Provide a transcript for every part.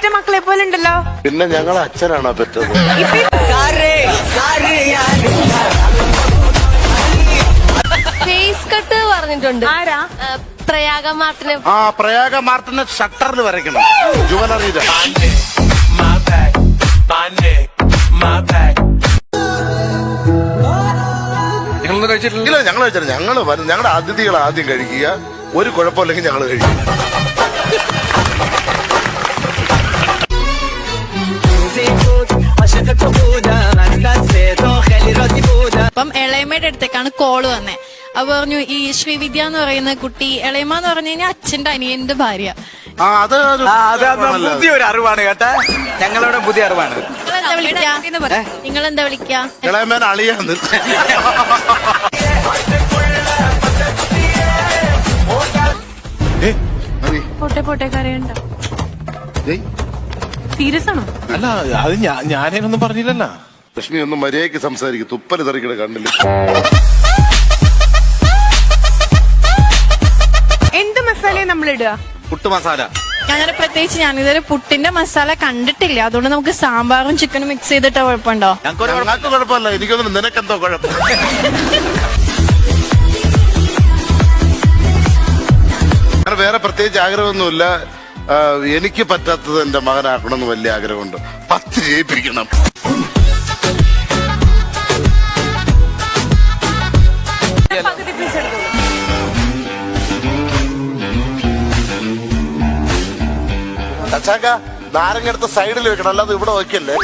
പെറ്റ മക്കളെ പോലെ ഉണ്ടല്ലോ. പിന്നെ ഞങ്ങൾ അച്ഛനാണോ പെറ്റത്? ഫേസ് കട്ട് പറഞ്ഞിട്ടുണ്ട്. ആരാ? പ്രയാഗ മാർട്ടിനെ. ആ പ്രയാഗ മാർട്ടിനെ ഷട്ടറിൽ വരയ്ക്കണം. ജുവലറിയില് ഇല്ല, ഞങ്ങൾ കഴിച്ചില്ല. ഞങ്ങളുടെ അതിഥികൾ ആദ്യം കഴിക്കുക. ഒരു കുഴപ്പമില്ലെങ്കിൽ ഞങ്ങൾ കഴിക്കും. അപ്പം ഇളയമ്മയുടെ അടുത്തേക്കാണ് കോള് വന്നേ. അപ്പൊ പറഞ്ഞു ഈ ശ്രീവിദ്യ എന്ന് പറയുന്ന കുട്ടി, ഇളയമ്മ എന്ന് പറഞ്ഞു കഴിഞ്ഞാൽ അച്ഛന്റെ അനിയന്റെ ഭാര്യ. പുതിയൊരു അറിവാണ് കേട്ടാ, ഞങ്ങളുടെ പുതിയ അറിവാണ്. നിങ്ങളെന്താ വിളിക്കാ? ഇളയമേൻ അളിയാന്ന്. പോട്ടെ പോട്ടെ, കരയണ്ട. സീരിയസ് ആണോ? അല്ല, അത് ഞാനൊന്നും പറഞ്ഞില്ലല്ലോ. ലക്ഷ്മി ഒന്ന് മര്യാദയ്ക്ക് സംസാരിക്കും. തുപ്പല് തെറിക്കണ കണ്ടില്ല. എന്ത് മസാലയും നമ്മൾ ഇടുക? പുട്ട് മസാല. അങ്ങനെ പ്രത്യേകിച്ച് ഞാനിതുവരെ പുട്ടിന്റെ മസാല കണ്ടിട്ടില്ല. അതുകൊണ്ട് നമുക്ക് സാമ്പാറും ചിക്കനും മിക്സ് ചെയ്തിട്ട് കുഴപ്പമുണ്ടോ? ഞങ്ങൾക്ക് കുഴപ്പമില്ല. എനിക്കൊന്നും നിനക്കെന്തോ കുഴപ്പം. വേറെ പ്രത്യേകിച്ച് ആഗ്രഹമൊന്നുമില്ല. എനിക്ക് പറ്റാത്തത് എന്റെ മകനാക്കണമെന്ന് വലിയ ആഗ്രഹമുണ്ട്. 10 ജയിപ്പിക്കണം. അച്ചാക്ക നാരങ്ങ എടുത്ത് സൈഡിൽ വെക്കണം, അല്ലാതെ ഇവിടെ വയ്ക്കല്ലേ.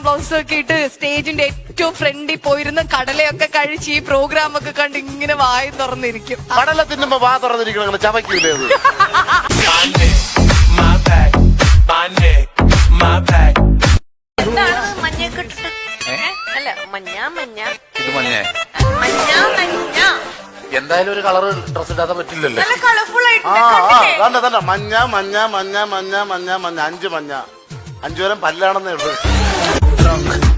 ബ്ലൗസ് ഒക്കെ ഇട്ട് സ്റ്റേജിന്റെ ഏറ്റവും ഫ്രണ്ടിൽ പോയിരുന്ന് കടലയൊക്കെ കഴിച്ച് ഈ പ്രോഗ്രാം ഒക്കെ കണ്ട് ഇങ്ങനെ വായി തുറന്നിരിക്കും. കടല തിന്നുമ്പോ വാ തുറന്നിരിക്കണം, ചവയ്ക്കൂലേ അത്. എന്താണ് മഞ്ഞയൊക്കെ ഇട്ടിട്ട്? അല്ല, മഞ്ഞ മഞ്ഞ ഇത് മഞ്ഞ. മഞ്ഞ എന്തായാലും ഒരു കളർ ഡ്രസ് ഇടാതെ പറ്റില്ലല്ലോ. നല്ല കളർഫുൾ ആയിട്ട് തന്നെ മഞ്ഞ മഞ്ഞ മഞ്ഞ മഞ്ഞ മഞ്ഞ മഞ്ഞ 5 മഞ്ഞ 5 വരം പല്ലാണെന്നേ ഉള്ളൂ.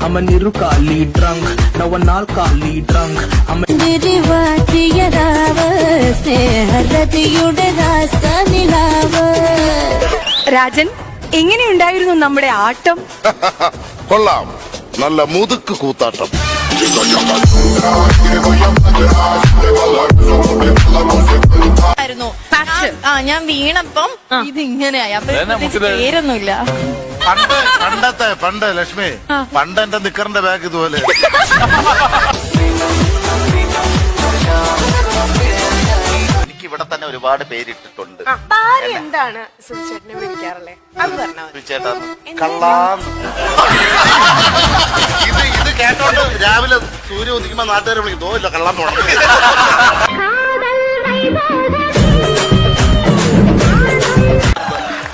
I'm a niru kali drunk, now a nal kali drunk. I'm a Rajan, എങ്ങനെയുണ്ടായിരുന്നു നമ്മുടെ ആട്ടം? കൊള്ളാം, നല്ല മുതുക്ക് കൂത്താട്ടം. ഞാൻ വീണപ്പം ഇത് ഇങ്ങനെയായി. അപ്പൊ പേരൊന്നുമില്ല. പണ്ട് ലക്ഷ്മി, പണ്ട് എന്റെ നിക്കറിന്റെ ബാഗ് ഇതുപോലെ. എനിക്ക് ഇവിടെ തന്നെ ഒരുപാട് പേരിട്ടിട്ടുണ്ട്. എന്താണ് സുചേട്ടനെ വിളിക്കാറല്ലേ? അത് പറഞ്ഞാൽ ചേട്ടാ കള്ളാന്ന്. ഇത് കേട്ടോണ്ട് രാവിലെ സൂര്യ ഉദിക്കുമ്പോ നാട്ടുകാരെ വിളിക്കും, തോന്നില്ല കള്ളാൻ പോണം.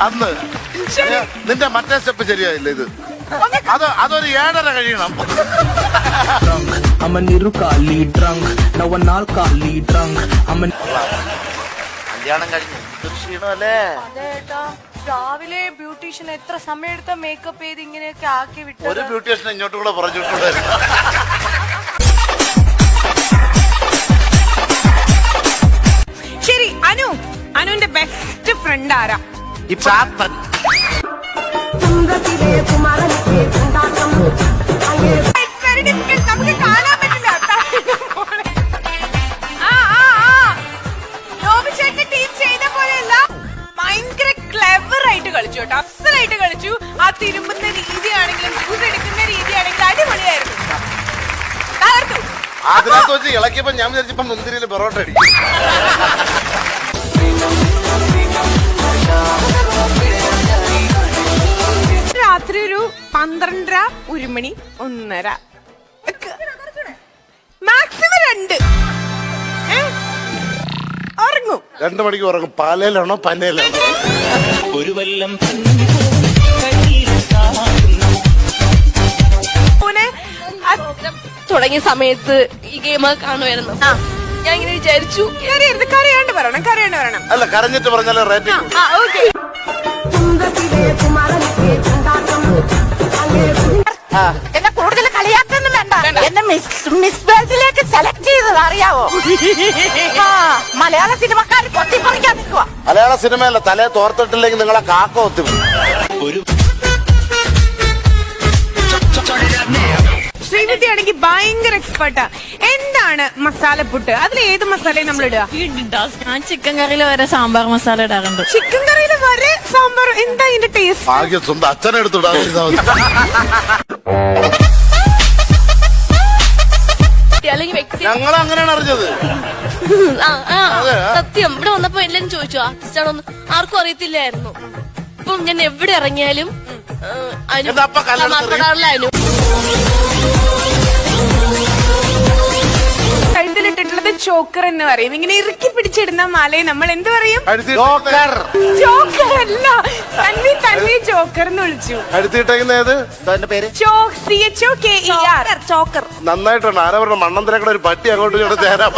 അന്ന് നിന്റെ മറ്റേ സ്റ്റെപ്പ് ശരിയായില്ല. ഇത് അതൊരു 7:30 കഴിയണം. I'm a niru kali drunk, now a nal kali drunk. I'm a കല്യാണം കഴിഞ്ഞു ക്ഷീണമല്ലേ? രാവിലെ ബ്യൂട്ടീഷ്യൻ എത്ര സമയം എടുത്ത മേക്കപ്പ് ചെയ്ത് ഇങ്ങനെയൊക്കെ ആക്കി വിട്ടു. ഒരു ബ്യൂട്ടീഷ്യൻ ഇങ്ങോട്ട് കൂടെ പറഞ്ഞിട്ടുണ്ടായിരുന്നു. ശരി, അനുവിന്റെ ബെസ്റ്റ് ഫ്രണ്ട് ആരാ? ചാത്തൻ. നമുക്ക് കാണാൻ പറ്റില്ല. നോബിച്ചേട്ടന്റെ ടീം ചെയ്ത പോലെയല്ല, ഭയങ്കര ക്ലെവർ ആയിട്ട് കളിച്ചു കേട്ടോ. അസലായിട്ട് കളിച്ചു. ആ തിരുമ്പുന്ന രീതിയാണെങ്കിലും ജ്യൂസ് എടുക്കുന്ന രീതിയാണെങ്കിലും അടിപൊളിയായിരുന്നു. അതിനകത്ത് വെച്ച് ഇളക്കിയപ്പോ ഞാൻ വിചാരിച്ചപ്പോ മുന്തിരിയില് പൊറോട്ട അടിക്കും. രാത്രി ഒരു 12:30, 1 മണി, 1:30, മാക്സിമം 2 ഉറങ്ങും. 2 മണിക്ക് ഉറങ്ങും. പാലയിലാണോ പനയിലാണോ? ഒരു വല്ലം തുടങ്ങിയ സമയത്ത് ഈ ഗെയിം കാണുമായിരുന്നു. ഞാൻ ഇങ്ങനെ വിചാരിച്ചു, കരയാണ്ട് പറയണം. അല്ല, കരഞ്ഞിട്ട് പറഞ്ഞാലേ റേറ്റ്. എന്നെ കൂടുതൽ കളിയാക്കൊന്നും വേണ്ട. എന്നെ മിസ് വേൾഡിലേക്ക് സെലക്ട് ചെയ്തത് അറിയാവോ? ആ, മലയാള സിനിമക്കാർ പൊട്ടിപ്പറിക്കാൻ നിൽക്കുക. മലയാള സിനിമയല്ല, തലേ തോർത്തിട്ടില്ലെങ്കിൽ നിങ്ങളെ കാക്ക ഒത്തു. ശ്രീവിദ്യ ആണെങ്കിൽ ഭയങ്കര എക്സ്പെർട്ടാ. എന്താണ് മസാലപ്പുട്ട്? അതിൽ ഏത് മസാലയും നമ്മൾ ഇടുക? ഞാൻ ചിക്കൻ കറിയിൽ വരെ സാമ്പാർ മസാല ഇടാറുണ്ട്. ചിക്കൻ കറിയിൽ വരെ സാമ്പാർ. എന്താ ഇതിന്റെ ടേസ്റ്റ്? ഭാഗ്യം സ്വന്തം അച്ഛനെ എടുത്തിടാ. അല്ലെങ്കിൽ വ്യക്തി ഞങ്ങൾ അങ്ങനെയാണ് അറിഞ്ഞത്. സത്യം ഇവിടെ വന്നപ്പോ എല്ലാരും ചോദിച്ചു ആർട്ടിസ്റ്റ് ആണോന്ന്. ആർക്കും അറിയത്തില്ലായിരുന്നു. ഇപ്പം ഞാൻ എവിടെ ഇറങ്ങിയാലും എന്താ അപ്പ കല്യാണം കഴുത്തിലിട്ടിട്ടുള്ളത് ചോക്കർ എന്ന് പറയും. ഇങ്ങനെ ഇറുക്കി പിടിച്ചിടുന്ന മാലയെ നമ്മൾ എന്ത് പറയും? ജോക്കർ. ചോക്കർ അല്ല, തന്നെ ജോക്കർ എന്ന് വിളിച്ചു. അടുത്തിട്ടേക്കുന്ന ഏത് പേര് CHOKER. ചോക്കർ. നന്നായിട്ടുണ്ട്. ആരാ പറഞ്ഞ മണ്ണന്തരക്കട ഒരു പട്ടി അങ്ങോട്ട് ഇങ്ങോട്ട് തേരാ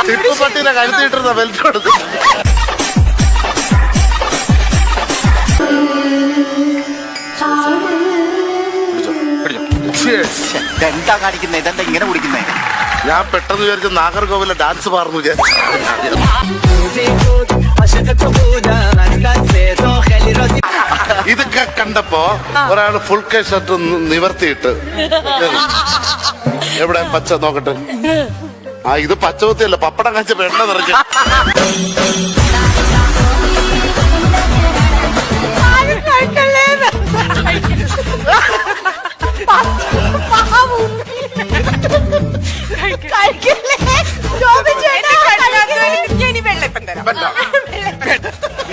ടിപ്പു പട്ടീനെ കഴുത്തിട്ടിരുന്ന ബെൽറ്റ് എടുത്തു. എന്താ കാണിക്കുന്നത്? ഇതെന്താ ഇങ്ങനെ കുടിക്കുന്നേ? ഞാൻ പെട്ടെന്ന് വിചാരിച്ച നാഗർകോവിലെ ഡാൻസ് പാർന്നു വിചാരിച്ചു. ഇതൊക്കെ കണ്ടപ്പോ ഒരാള് ഫുൾ കൈ ഷർട്ട് നിവർത്തിയിട്ട് എവിടെ പച്ച നോക്കട്ടെ. ആ ഇത് പച്ചവത്തിയല്ല, പപ്പടം കാച്ച വെണ്ണ നിറച്ച്.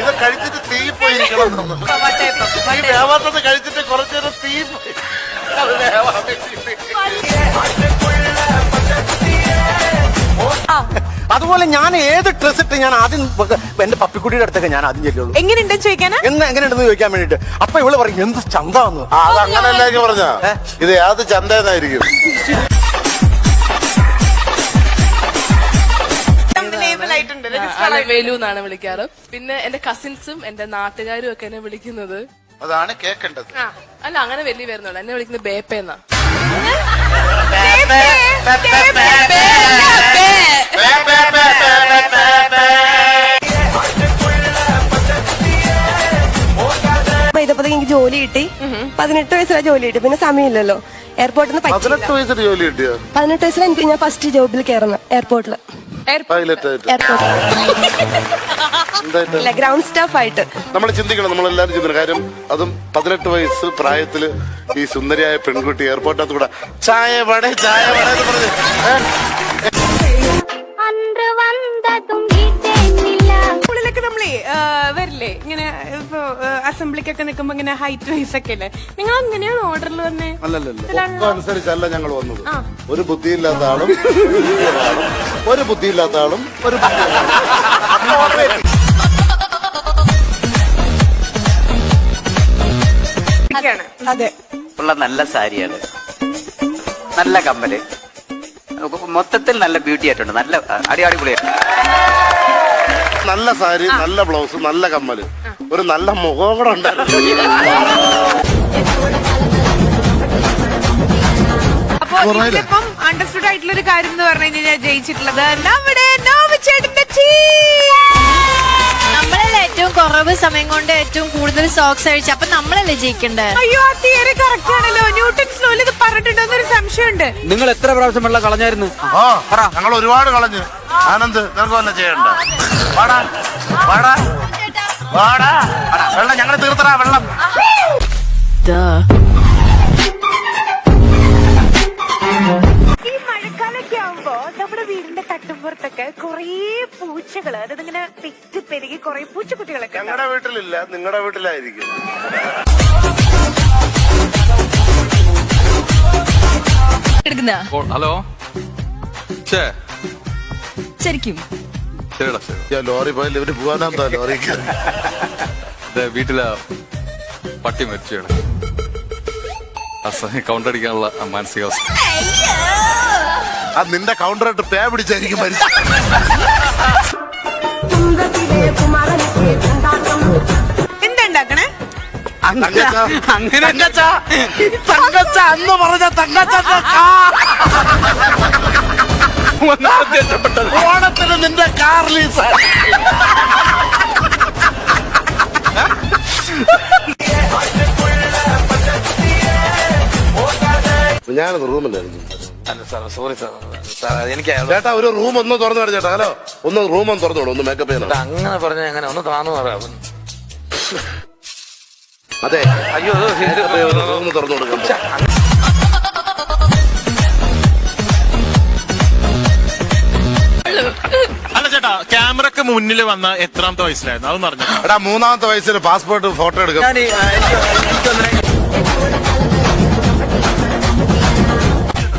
ഇത് കഴിച്ചിട്ട് തീ പോയിരിക്കണം. ഈ വേവാത്തത് കഴിച്ചിട്ട് കുറച്ചേരം തീ പോയി. അതുപോലെ ഞാൻ ഏത് ഡ്രസ് ഇട്ട് ഞാൻ ആദ്യം എന്റെ പപ്പിക്കുട്ടിയുടെ അടുത്തൊക്കെ ഞാൻ ആദ്യം ചെല്ലുള്ളൂ. എങ്ങനെയുണ്ടെന്ന് ചോദിക്കാനാ? എങ്ങനെയുണ്ടെന്ന് ചോദിക്കാൻ വേണ്ടിട്ട്. അപ്പൊ ഇവള് പറയും എന്ത് ചന്താന്ന്. അത് അങ്ങനല്ലേക്ക് പറഞ്ഞ ഇത് ഏത് ചന്തയെന്നായിരിക്കും. വേലു എന്നാണ് വിളിക്കാറ്. പിന്നെ എന്റെ കസിൻസും എന്റെ നാട്ടുകാരും ഒക്കെ എന്നെ വിളിക്കുന്നത് അതാണ് കേൾക്കേണ്ടത്. അല്ല അങ്ങനെ വലിയ വരുന്നുള്ളൂ. എന്നെ വിളിക്കുന്നത് ബേപ്പേന്നാ. ഇതപ്പോ എനിക്ക് ജോലി കിട്ടി. 18 വയസ്സിലാണ് ജോലി കിട്ടി. പിന്നെ സമയമില്ലല്ലോ എയർപോർട്ടിൽ നിന്ന്. 18 വയസ്സിൽ ജോലി കിട്ടിയോ? 18 വയസ്സിൽ എനിക്ക് ഞാൻ ഫസ്റ്റ് ജോബിൽ കയറുന്നത് എയർപോർട്ടില്. ഇല്ല, ഗ്രൗണ്ട് സ്റ്റാഫ് ആയിട്ട്. നമ്മൾ ചിന്തിക്കണം, നമ്മളെല്ലാരും ചിന്തിക്കണം. കാര്യം അതും 18 വയസ്സ് പ്രായത്തില് ഈ സുന്ദരിയായ പെൺകുട്ടി എയർപോർട്ടിനകത്ത് കൂടെ ചായ വട ചായ വട എന്ന് പറഞ്ഞു. സ്കൂളിലൊക്കെ നമ്മളെ വരില്ലേ ഇങ്ങനെ ഇപ്പൊ അസംബ്ലിക്കൊക്കെ നിൽക്കുമ്പോ ഇങ്ങനെ ഹൈറ്റ് വൈസ് ഒക്കെ അല്ലേ? നിങ്ങൾ അങ്ങനെയാണ് ഓർഡറിൽ വന്നേ? അല്ലല്ലോ, അനുസരിച്ചല്ല ഞങ്ങൾ വന്നത്. ഒരു ബുദ്ധിയില്ലാത്ത ആളും ഒരു ബുദ്ധിയില്ലാത്ത ആളും ഒരു അതെ. ഉള്ള നല്ല സാരിയാണ്, നല്ല കമ്മല്, മൊത്തത്തിൽ നല്ല ബ്യൂട്ടി ആയിട്ടുണ്ട്. നല്ല അടിപൊളിയായിട്ട്. നല്ല സാരി, നല്ല ബ്ലൗസ്, നല്ല കമ്മല്, ഒരു നല്ല മുഖം കൂടെ ഉണ്ടായിരുന്നു. അപ്പൊ ഇതിലിപ്പം അണ്ടർസ്റ്റുഡ് ആയിട്ടുള്ള ഒരു കാര്യം എന്ന് പറഞ്ഞു കഴിഞ്ഞാൽ ജയിച്ചിട്ടുള്ളത് നമ്മുടെ നോവിച്ചേട്ടന്റെ നമ്മളല്ലേ ഏറ്റവും കുറവ് സമയം കൊണ്ട് ഏറ്റവും കൂടുതൽ സോക്സ് അഴിച്ചു. അപ്പൊ നമ്മളല്ലേ ജയിക്കണ്ടേ? അയ്യോ, ആ തിയറി കറക്റ്റ് ആണല്ലോ. ന്യൂട്ടൺസ് ലോയിൽ ഇത് പറഞ്ഞിട്ടുണ്ടോ എന്നൊരു സംശയമുണ്ട്. നിങ്ങൾ എത്ര പ്രാവശ്യം വെള്ളം കളഞ്ഞായിരുന്നു? ഞങ്ങൾ ഒരുപാട് കളഞ്ഞു. ആനന്ദ് നിങ്ങൾക്ക് വല്ല ചെയ്യണ്ട. വാടാ വാടാ വാടാ, വെള്ളം ഞങ്ങൾ തീർത്തറാ വെള്ളം. ഈ മഴക്കാലൊക്കെ ആവുമ്പോ നമ്മുടെ വീടിന്റെ തട്ടുപുറത്തൊക്കെ കൊറേ പൂച്ചകള്, അതായത് ഇങ്ങനെ പെറ്റ് പെരുകി കൊറേ പൂച്ചക്കുട്ടികളൊക്കെ. ഞങ്ങളുടെ വീട്ടിലില്ല, നിങ്ങളുടെ വീട്ടിലായിരിക്കും. ഹലോ ശരിക്കും ലോറി പോയാലും ഇവര് പോവാനെന്താ ലോറിക്ക്? വീട്ടിലെ പട്ടി മരിച്ചാണ്. കൗണ്ടർ അടിക്കാനുള്ള മാനസികാവസ്ഥ. അത് നിന്റെ കൗണ്ടറായിട്ട് പേ പിടിച്ചായിരിക്കും മരിച്ചു. എന്താ ഉണ്ടാക്കണേ? തങ്കച്ച അങ്ങനെ തങ്കച്ച തങ്കച്ച അന്ന് പറഞ്ഞ തങ്കച്ച ഓണത്തിന് നിന്റെ കാർ റിലീസ്. ഞാനത് റൂമിലായിരുന്നു സോറി സാർ എനിക്ക് ചേട്ടാ ഒരു റൂം ഒന്ന് തുറന്നു വിട ചേട്ടാ. ഹലോ ഒന്ന് റൂം ഒന്ന് തുറന്നു വിടും ഒന്ന് മേക്കപ്പ് ചെയ്യണം. അങ്ങനെ പറഞ്ഞ എങ്ങനെ ഒന്ന് താന്നു പറയാം. അതെ അയ്യോ റൂം തുറന്നു കൊടുക്കാം. അല്ല ചേട്ടാ ക്യാമറക്ക് മുന്നിൽ വന്ന എത്രാമത്തെ വയസ്സിലായിരുന്നു അതൊന്നും അറിഞ്ഞു? എടാ 3-ാമത്തെ വയസ്സിൽ പാസ്പോർട്ട് ഫോട്ടോ എടുക്കാം.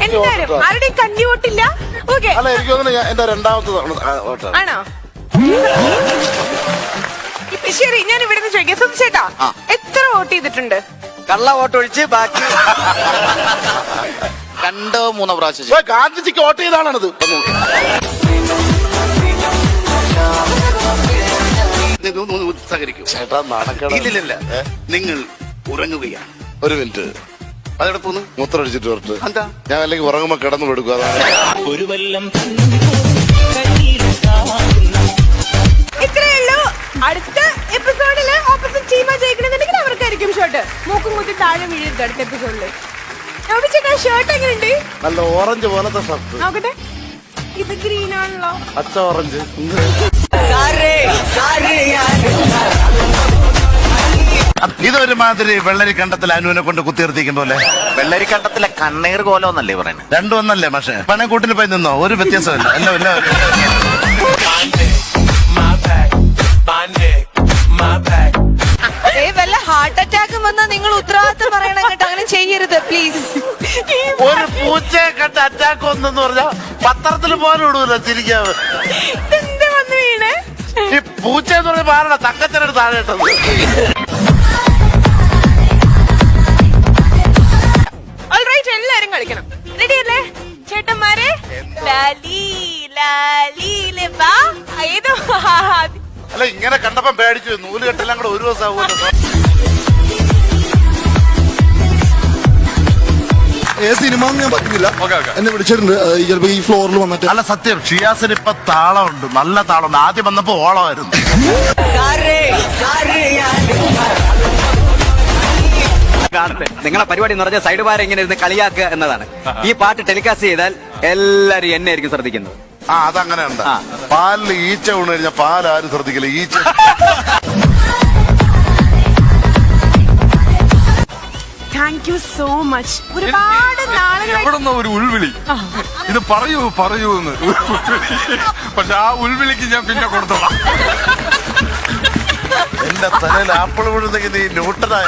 എന്തായാലും ആരുടെയും കഞ്ഞി വോട്ടില്ല. ഓക്കെ അല്ല എനിക്ക് തോന്നുന്നു എന്റെ 2ാമത്തെ വോട്ടാണ്. ആണോ? ഇപ്പൊ ശരി, ഞാൻ ഇവിടെ നിന്ന് ചോദിക്കാം. സുധിച്ചേട്ടാ എത്ര വോട്ട് ചെയ്തിട്ടുണ്ട്? കള്ള വോട്ടൊഴിച്ച് ബാക്കി 2-3 പ്രാവശ്യം. ഗാന്ധിജിക്ക് വോട്ട് ചെയ്താണത്. സഹകരിക്കും ചേട്ടാ. നാണക്കേടില്ല. നിങ്ങൾ ഉറങ്ങുകയാണ്. ഒരു മിനിറ്റ്, അതെവിടെ പോന്നു? മൂത്രം അടിച്ചിട്ട് വരട്ടെ. എന്താ ഞാൻ അല്ലെങ്കിൽ ഉറങ്ങുമ്പോ കിടന്നു കൊടുക്കും. അതാണ് ഇത്രയേ ഉള്ളൂ. അടുത്ത എപ്പിസോഡില് ഓപ്പോസിറ്റ് ടീമാ ജയിക്കണമെന്നുണ്ടെങ്കിൽ അവർക്കായിരിക്കും ഷർട്ട്. മൂക്കും കുത്തി താഴെ വീഴരുത് അടുത്ത എപ്പിസോഡില്. ചേട്ടാ ഷർട്ട് എങ്ങനെയുണ്ട്? നല്ല ഓറഞ്ച് പോലത്തെ ഷർട്ട്. നോക്കട്ടെ, ഇത് ഗ്രീൻ ആണല്ലോ. പച്ച ഓറഞ്ച്. ഇതൊരുമാതിരി വെള്ളരി കണ്ടത്തിൽ അനുവിനെ കൊണ്ട് കുത്തിർത്തിക്കും പോലെ. വെള്ളരിക്കണ്ടത്തിലെ കണ്ണീർ കോലമെന്നല്ലേ പറയുന്നത്? രണ്ടും ഒന്നല്ലേ പക്ഷേ പണക്കൂട്ടിന് പോയി നിന്നോ ഒരു വ്യത്യാസമില്ല. എല്ലാം വല്ല ഹാർട്ട് അറ്റാക്കും വന്നാ നിങ്ങൾ ഉത്തരവാദിത്തം പറയണം കേട്ടോ. അങ്ങനെ ചെയ്യരുത് പ്ലീസ്. ഒരു പൂച്ചയെ കണ്ട് അറ്റാക്ക് വന്നെന്ന് പറഞ്ഞാ പത്രത്തിൽ പോലും ഇടൂല ചിരിക്കാവ്. എന്താ വന്ന് വീണേ? ഈ പൂച്ച എന്ന് പറഞ്ഞ ആരുടെ തങ്കച്ചനോട് താഴെ ഇട്ടത്. ഓൾറൈറ്റ്, എല്ലാരും കളിക്കണം. റെഡി അല്ലേ ചേട്ടന്മാരെ? ലാലി ലാലി ലേ വാ. ഏതോ അല്ല ഇങ്ങനെ കണ്ടപ്പം പേടിച്ചു. നൂല് കെട്ടെല്ലാം കൂടെ ഒരു ദിവസം ആവുമല്ലോ. സിനിമ ഞാൻ പറ്റുന്നില്ല. എന്നെ വിളിച്ചിട്ടുണ്ട് ചിലപ്പോ ഈ ഫ്ലോറിൽ വന്നിട്ട്. അല്ല സത്യം ഷിയാസിന് ഇപ്പൊ താളമുണ്ട്, നല്ല താളമുണ്ട്. ആദ്യം വന്നപ്പോ ഓളമായിരുന്നു. നിങ്ങളെ പരിപാടി എന്ന് പറഞ്ഞാൽ സൈഡ് ബാർ ഇങ്ങനെ ഇരുന്ന് കളിയാക്കുക എന്നതാണ്. ഈ പാട്ട് ടെലികാസ്റ്റ് ചെയ്താൽ എല്ലാരും എന്നെ ആയിരിക്കും ശ്രദ്ധിക്കുന്നത്. അതങ്ങനെ ഉണ്ട്. പാലിൽ ഈച്ച വീണ് കഴിഞ്ഞാൽ പാലാരും ശ്രദ്ധിക്കില്ല. ഈച്ച താങ്ക് യു സോ മച്ച്. ഒരുപാട് നാളുകൾ എവിടുന്ന ഒരു ഉൾവിളി. ഇത് പറയൂ എന്ന്. പക്ഷെ ആ ഉൾവിളിക്ക് ഞാൻ പിന്നെ കൊടുത്തോളാം. എന്റെ തലയിൽ ആപ്പിൾ വീഴുന്നെങ്കിൽ നീ ന്യൂട്ടനായ.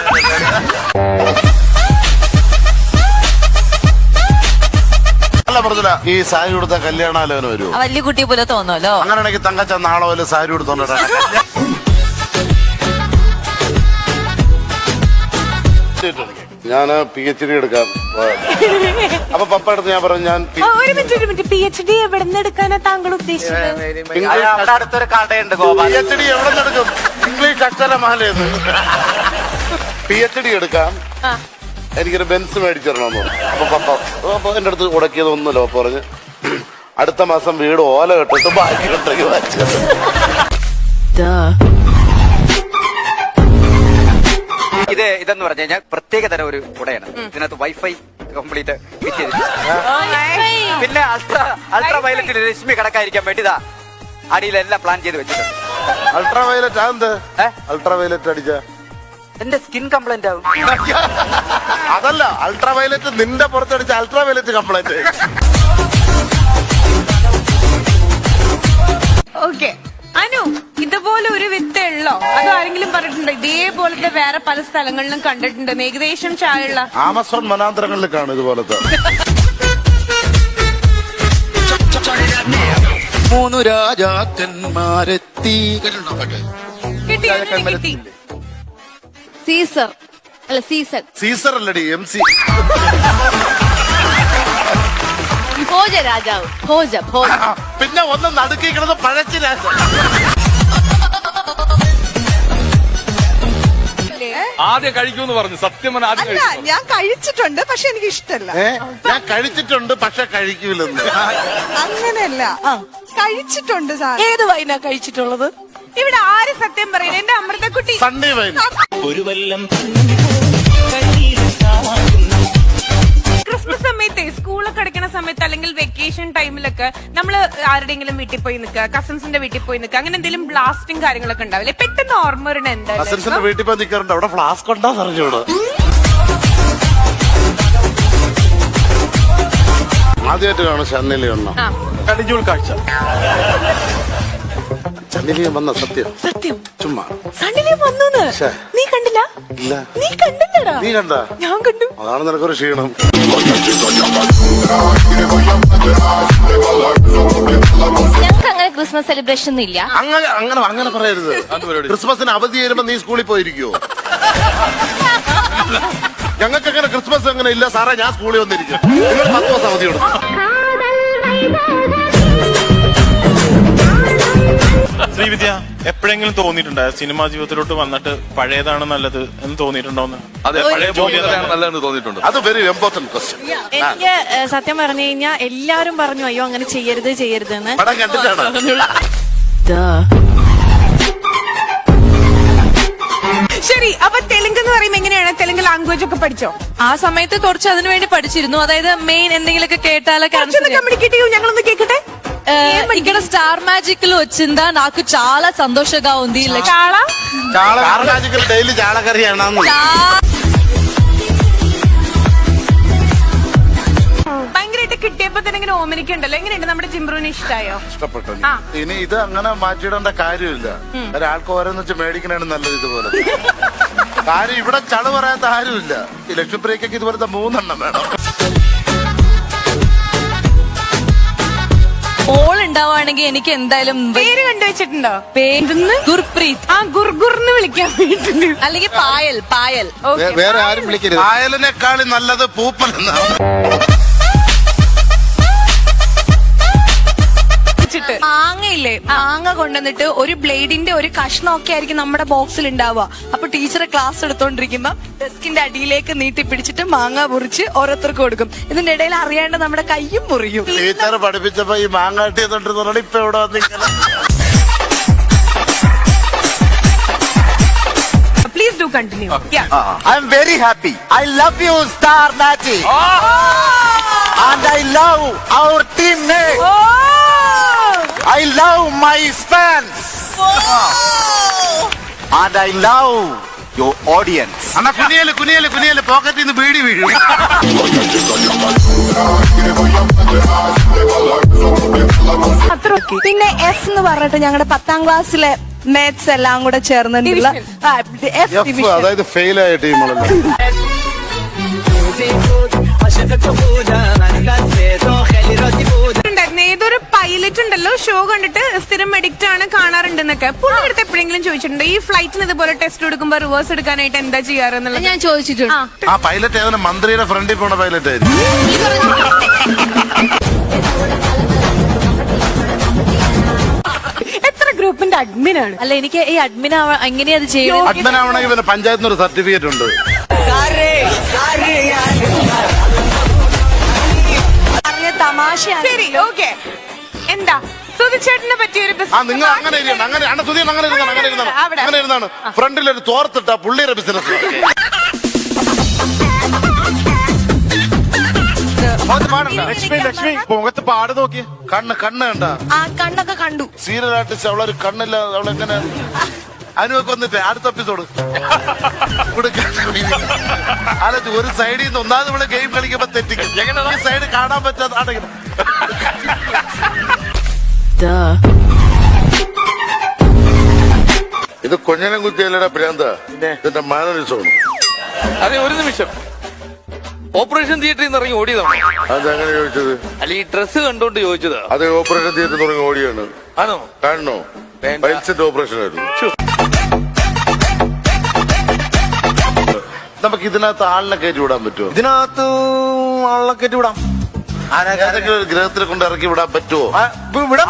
അല്ല പറഞ്ഞില്ല ഈ സാരി കൊടുത്ത കല്യാണാലോചന വരുമോ? വലിയ കുട്ടിയെ പോലെ തോന്നുമല്ലോ. അങ്ങനെയാണെങ്കിൽ തങ്കച്ച നാളെ പോലെ സാരി കൊടുത്തോണ്ടാ. ഞാൻ PhD എടുക്കാം. അപ്പൊ പപ്പ എടുത്ത് ഞാൻ പറഞ്ഞു ഞാൻ ഒരു മിനിറ്റ് PhD എവിടെ നിന്ന് എടുക്കാനാ താങ്കൾ ഉദ്ദേശിച്ചത്? അടുത്തൊരു കടയുണ്ട് ഗോപാൽ. PhD എവിടെ നിന്ന് എടുക്കും? ഇംഗ്ലീഷ് അക്ഷരമാലയെന്ന്. PhD എടുക്കാം, എനിക്കൊരു ബെൻസ് മേടിച്ചു തരണമെന്ന് പറഞ്ഞു. അപ്പൊ എന്റെ അടുത്ത് ഉടക്കിയത് ഒന്നുമല്ലോ. അപ്പൊ പറഞ്ഞ് അടുത്ത മാസം വീട് ഓല കെട്ടിട്ട് ബാക്കി കെട്ടേക്ക് വായിച്ചു. ഇതെന്ന് പറഞ്ഞു കഴിഞ്ഞാൽ പ്രത്യേക തരം ഒരു കുടയാണ്. ഇതിനകത്ത് വൈഫൈ കംപ്ലീറ്റ് ഫിറ്റ് ചെയ്തിട്ടുണ്ട്. പിന്നെ അൾട്രാ വയലറ്റിൽ രശ്മി കടക്കാതിരിക്കാൻ വേണ്ടി ഇതാ അടിയിലെല്ലാം പ്ലാൻ ചെയ്ത് വെച്ചിട്ടുണ്ട്. അൾട്രാ വയലറ്റ് അതെന്ത്? അൾട്രാ വയലറ്റ് അടിച്ച എന്റെ സ്കിൻ കംപ്ലൈന്റ് ആവും. അതല്ല അൾട്രാ വയലറ്റ് നിന്റെ പുറത്തടിച്ച ultraviolet complaint. Okay Anu, ഇതുപോലെ ഒരു വിത്ത് ഉള്ളോ? അതോ ആരെങ്കിലും പറഞ്ഞിട്ടുണ്ടോ ഇതേപോലത്തെ വേറെ പല സ്ഥലങ്ങളിലും കണ്ടിട്ടുണ്ട് ഏകദേശം ചായുള്ള? ആമസോൺ വനാന്തരങ്ങളിൽ കാണും ഇതുപോലത്തെ. 3 രാജാക്കന്മാരെത്തി. കിട്ടി. സീസർ അല്ല സീസൺ. സീസർ അല്ലടി MC. ഭോജ രാജാവ്. ഭോജ. പിന്നെ ഒന്ന് നടുക്കിക്കണത് പഴച്ച രാജ. ഇഷ്ടമല്ലേ? ആദ്യം കഴിക്കൂന്ന് പറഞ്ഞു. സത്യം പറഞ്ഞ ആദ്യം അല്ല ഞാൻ കഴിച്ചിട്ടുണ്ട് പക്ഷെ എനിക്ക് ഇഷ്ടമല്ല. ഞാൻ കഴിച്ചിട്ടുണ്ട് പക്ഷെ കഴിക്കൂലെന്ന്. അങ്ങനെയല്ല കഴിച്ചിട്ടുണ്ട് സാർ. ഏത് വൈനാ കഴിച്ചിട്ടുള്ളത്? ഇവിടെ ആര് സത്യം പറയുന്നത്? എന്റെ അമൃതക്കുട്ടി സൺഡേ വൈൻ. ഒരു വല്ലം ക്രിസ്മസ് സമയത്ത് സ്കൂളൊക്കെ അടയ്ക്കുന്ന സമയത്ത് അല്ലെങ്കിൽ വെക്കേഷൻ ടൈമിലൊക്കെ നമ്മൾ ആരുടെയെങ്കിലും വീട്ടിൽ പോയി നിൽക്കുക, കസിൻസിന്റെ വീട്ടിൽ പോയി നിൽക്കുക, അങ്ങനെ എന്തെങ്കിലും ബ്ലാസ്റ്റിംഗ് കാര്യങ്ങളൊക്കെ ഉണ്ടാവില്ലേ? പെട്ടെന്ന് ഓർമ്മ വരുന്ന എന്തായാലും കസിൻസിന്റെ വീട്ടിൽ പോയി നിൽക്കാറുണ്ട്. അവിടെ ഫ്ലാസ്ക് ഉണ്ടോ അറിഞ്ഞൂടെ? ആദ്യമായിട്ട് കാണും ചന്നിലി എണ്ണ കടിഞ്ഞൂൽ കാഴ്ച. ചന്നിലിയും വന്ന സത്യം സത്യം ചുമ്മാ സണ്ണിലേ വന്നു. ശ്ശെ. നീ കണ്ടില്ല? ഇല്ല. നീ കണ്ടില്ലടാ? നീ കണ്ട? ഞാൻ കണ്ടു. അതാണ് നിനക്കൊരു ക്ഷീണം. ഞങ്ങൾക്ക് അങ്ങനെ ക്രിസ്മസ് സെലിബ്രേഷൻ ഒന്നും ഇല്ല. അങ്ങനെ അങ്ങനെ അങ്ങനെ പറയരുത്. ക്രിസ്മസിന് അവധി വരുമ്പോ നീ സ്കൂളിൽ പോയിരിക്കുവോ? ഞങ്ങൾക്ക് അങ്ങനെ ക്രിസ്മസ് അങ്ങനെ ഇല്ല സാറേ. ഞാൻ സ്കൂളിൽ വന്നിരിക്കും. നിങ്ങൾ 10 ദിവസം അവധി കൊടുക്കും. ശ്രീവിദ്യ, എപ്പോഴെങ്കിലും തോന്നിയിട്ടുണ്ടോ സിനിമാ ജീവിതത്തിലോട്ട് വന്നിട്ട് പഴയതാണ് നല്ലത് എന്ന് തോന്നിയിട്ടുണ്ടോന്ന്? അതെ, പഴയ ജോലി നല്ലതെന്ന് തോന്നിയിട്ടുണ്ട്. അത് വെരി ഇമ്പോർട്ടന്റ് ക്വസ്റ്റ്യൻ. എനിക്ക് സത്യം പറഞ്ഞു കഴിഞ്ഞാൽ എല്ലാരും പറഞ്ഞു അയ്യോ അങ്ങനെ ചെയ്യരുത് ചെയ്യരുത് എന്ന്. പടം കണ്ടിട്ടാണ്. ശരി, അപ്പൊ തെലുങ്ക് എന്ന് പറയുമ്പോ എങ്ങനെയാണ്? തെലുങ്ക് ലാംഗ്വേജ് ഒക്കെ പഠിച്ചോ? ആ സമയത്ത് കുറച്ച് അതിനു വേണ്ടി പഠിച്ചിരുന്നു. അതായത് മെയിൻ എന്തെങ്കിലുമൊക്കെ കേട്ടാലൊക്കെ కమ్యూనికేట్ చేయు. ഞങ്ങളൊന്ന് കേക്കട്ടെ. ఇక్కడ స్టార్ మ్యాజిక్ లో వచ్చిందా నాకు చాలా సంతోషంగా ఉంది. ചാള ഡെയിലി ചാളക്കറിയാണ്. ഭയങ്കരമായിട്ട് കിട്ടിയപ്പോ തന്നെ ഇങ്ങനെ ഓമനിക്കുണ്ടല്ലോ. എങ്ങനെയുണ്ട്? നമ്മുടെ ജിംബ്രൂന് ഇഷ്ടായോ? ഇഷ്ടപ്പെട്ടു. ഇനി ഇത് അങ്ങനെ മാറ്റിയിടേണ്ട കാര്യമില്ല. ഒരാൾക്ക് ഓരോന്ന് വെച്ച് മേടിക്കണാണ് നല്ലത്. ഇതുപോലെ കാര്യം ഇവിടെ ചള് പറയാത്ത ആരുമില്ല. ഈ ലക്ഷ്യപ്രിയക്കൊക്കെ ഇതുപോലത്തെ 3 എണ്ണം വേണം. ഓൾ ഉണ്ടാവുകയാണെങ്കിൽ എനിക്ക് എന്തായാലും പേര് കണ്ടുവച്ചിട്ടുണ്ടോ? ഗുർപ്രീത്. ആ ഗുർഗുർന്ന് വിളിക്കാൻ വേണ്ടിട്ടുണ്ട്. അല്ലെങ്കിൽ പായൽ. പായൽ. വേറെ ആരും വിളിക്കരുത്. ആയലിനേക്കാളും നല്ലത് പൂപ്പൽ എന്നാണ്. മാങ്ങയില്ലേ, മാങ്ങ കൊണ്ടുവന്നിട്ട് ഒരു ബ്ലേഡിന്റെ ഒരു കഷ്ണമൊക്കെ ആയിരിക്കും നമ്മുടെ ബോക്സിൽ ഉണ്ടാവുക. അപ്പൊ ടീച്ചർ ക്ലാസ് എടുത്തോണ്ടിരിക്കുമ്പോ ഡെസ്കിന്റെ അടിയിലേക്ക് നീട്ടി പിടിച്ചിട്ട് മാങ്ങ മുറിച്ച് ഓരോരുത്തർക്ക് കൊടുക്കും. ഇതിന്റെ ഇടയിൽ അറിയാണ്ട് നമ്മുടെ കയ്യും മുറിയും. ടീച്ചർ പഠിപ്പിച്ചപ്പോ ഈ മാങ്ങാട്ടി തൊണ്ടിരുന്നോണ്ട് ഇപ്പൊ ഇവിടെ വന്നിങ്ങനെ. Please do continue. Yeah. I am very happy. I love you, Star Magic. And I love our teammates. I love my fans. And I love your audience. അണ്ണാ കുനിയല് പോക്കറ്റിൽ നിന്ന് ബീഡി വീഴും. പിന്നെ എഫ് എന്ന് പറഞ്ഞിട്ട് ഞങ്ങളുടെ 10ാം ക്ലാസ്സിലെ മാത്സ് എല്ലാം കൂടെ ചേർന്നിട്ടുള്ള എഫ് ഡിവിഷൻ. അതായത് ഫെയിൽ ആയ ടീമുകളല്ലേ. ഏതൊരു പൈലറ്റ് ഉണ്ടല്ലോ ഷോ കണ്ടിട്ട് സ്ഥിരം എഡിക്റ്റ് ആണ് കാണാറുണ്ടെന്നൊക്കെ പുള്ളി അടുത്ത് എപ്പോഴെങ്കിലും ചോദിച്ചിട്ടുണ്ട് ഈ ഫ്ലൈറ്റിന് ഇതുപോലെ ടെസ്റ്റ് എടുക്കുമ്പോ റിവേഴ്സ് എടുക്കാനായിട്ട് എന്താ ചെയ്യാറെന്നുള്ളത്? ഞാൻ ചോദിച്ചിട്ടുണ്ട്. ആ പൈലറ്റ് ഏതാണ്? മന്ത്രിയുടെ ഫ്രണ്ടിൽ പോണ പൈലറ്റ് ആയിരുന്നു. എത്ര ഗ്രൂപ്പിന്റെ അഡ്മിനാണ്? അല്ല, എനിക്ക് ഈ അഡ്മിൻ എങ്ങനെയാ അത് ചെയ്യുന്നത്? അഡ്മിൻ ആവണമെങ്കിൽ പിന്നെ പഞ്ചായത്തിന് ഒരു സർട്ടിഫിക്കറ്റ് ഉണ്ട്. തമാശയാണ്. ശരി, ഓക്കെ. എന്താ സുധിച്ചേട്ടനെ പറ്റിയൊരു നിങ്ങൾ അങ്ങനെ ഇരുന്നാണ് അങ്ങനെ ഇരുന്നാണ് ഫ്രണ്ടിലൊരു തോർത്തിട്ട പുള്ളിയുടെ ബിസിനസ്. ലക്ഷ്മി മുഖത്ത് പാട് നോക്കി. കണ്ണ് കണ്ട ആ കണ്ണൊക്കെ കണ്ടു. സീരിയൽ ആർട്ടിസ്റ്റ് അവളൊരു കണ്ണില്ല. അവളെങ്ങനെ അനുവൊക്കെ വന്നിട്ട് അടുത്ത എപ്പിസോഡ് ആലോചിച്ച് ഒരു സൈഡിൽ നിന്ന് ഒന്നാമത് നമ്മള് ഗെയിം കളിക്കുമ്പോ തെറ്റിക്കും. ഈ സൈഡ് കാണാൻ പറ്റാത്ത ഇത് കൊഞ്ഞനം കുത്തിയല്ലയുടെ ഭ്രാന്ത. ഇതിന്റെ മാനറിസമാണ്. അതെ, ഒരു നിമിഷം. ഓപ്പറേഷൻ തിയേറ്ററിൽ നിന്ന് ഇറങ്ങി ഓടിയതാണ്. അതെങ്ങനെ ചോദിച്ചത്? അല്ല, ഈ ഡ്രസ് കണ്ടോണ്ട് ചോദിച്ചതാ. അതെ, ഓപ്പറേഷൻ തിയേറ്ററിൽ തുടങ്ങി ഓടിയാണ്. ആണോ? കാണണോ? പൈൽസിന്റെ ഓപ്പറേഷൻ ആയിരുന്നു. നമുക്ക് ഇതിനകത്ത് ആളിനെ കയറ്റി വിടാൻ പറ്റുമോ? ഇതിനകത്ത് ആളിനെ കയറ്റി വിടാം. ഏതെങ്കിലും ഒരു ഗ്രഹത്തിനെ കൊണ്ട് ഇറക്കി വിടാൻ പറ്റുമോ?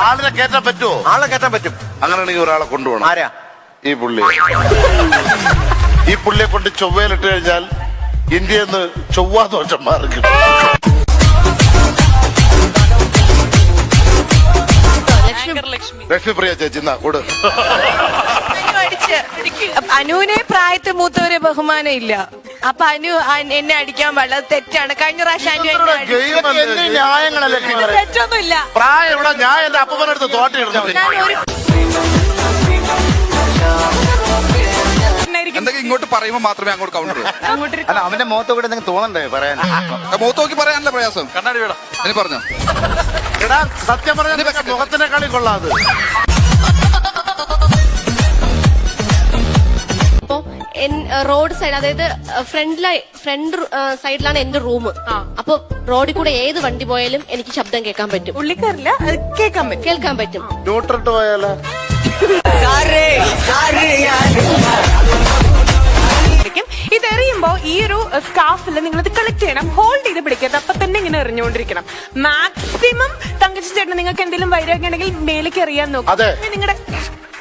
ആളിനെ കയറ്റാൻ പറ്റുമോ? ആളെ കയറ്റാൻ പറ്റും. അങ്ങനെയാണെങ്കിൽ ഒരാളെ കൊണ്ടുപോകണം. ആരാ? ഈ പുള്ളി. ഈ പുള്ളിയെ കൊണ്ട് ചൊവ്വയിലിട്ട് കഴിഞ്ഞാൽ ഇന്ത്യയിൽ നിന്ന് ചൊവ്വാ ദോഷം മാറി. ലക്ഷ്മിപ്രിയ ചേച്ചി എന്നാ കൂട്. അനുവിനെ പ്രായത്തിൽ മൂത്തവരെ ബഹുമാനം ഇല്ല. അപ്പൊ അനു എന്നെ അടിക്കാൻ പാടില്ല, തെറ്റാണ്. കഴിഞ്ഞ പ്രാവശ്യം അനു എന്നെ അടിച്ചു. ന്യായങ്ങളല്ലേ തെറ്റൊന്നുമില്ല. പ്രായം ഇവിടെ ഞാൻ എന്റെ അപ്പനെടുത്ത് തോട്ടിയിടുന്നത്. എന്തെങ്കിലും ഇങ്ങോട്ട് പറയുമ്പോൾ മാത്രമേ അങ്ങോട്ട് കൗണ്ടർ. അല്ല അവന്റെ മുഖത്ത് കൂടെ എന്തെങ്കിലും തോന്നണ്ടേ പറയാൻ? മുഖത്ത് നോക്കി പറയാനല്ല പ്രയാസം. കണ്ണാടി വേണം. ഇനി പറഞ്ഞോ. എടാ സത്യം പറഞ്ഞ മുഖത്തിനെ കളി കൊള്ളാത്. അപ്പൊ റോഡ് സൈഡ്, അതായത് ഫ്രണ്ട് സൈഡിലാണ് എന്റെ റൂം. അപ്പൊ റോഡിൽ കൂടെ ഏത് വണ്ടി പോയാലും എനിക്ക് ശബ്ദം കേൾക്കാൻ പറ്റും. പുള്ളിക്കാരില്ല, കേൾക്കാൻ പറ്റും. ന്യൂട്രട്ട് പോയാലോ? ഇത് എറിയുമ്പോ ഈ ഒരു സ്കാർഫിൽ നിങ്ങൾ ഇത് കളക്ട് ചെയ്യണം, ഹോൾഡ് ചെയ്ത് പിടിക്കരുത്, അപ്പൊ തന്നെ ഇങ്ങനെ എറിഞ്ഞുകൊണ്ടിരിക്കണം. മാക്സിമം തങ്കച്ചി ചേട്ടൻ നിങ്ങൾക്ക് എന്തെങ്കിലും വൈരാഗ്യം ഉണ്ടെങ്കിൽ മേലേക്ക് എറിയാൻ നോക്കും. അതെ, നിങ്ങളുടെ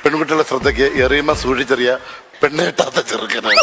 പെൺകുട്ടികളുടെ ശ്രദ്ധയ്ക്ക് എറിയുമ്പോ സൂക്ഷിച്ചെറിയ പെണ്ണേട്ടാത്ത ചെറുക്കനാണ്.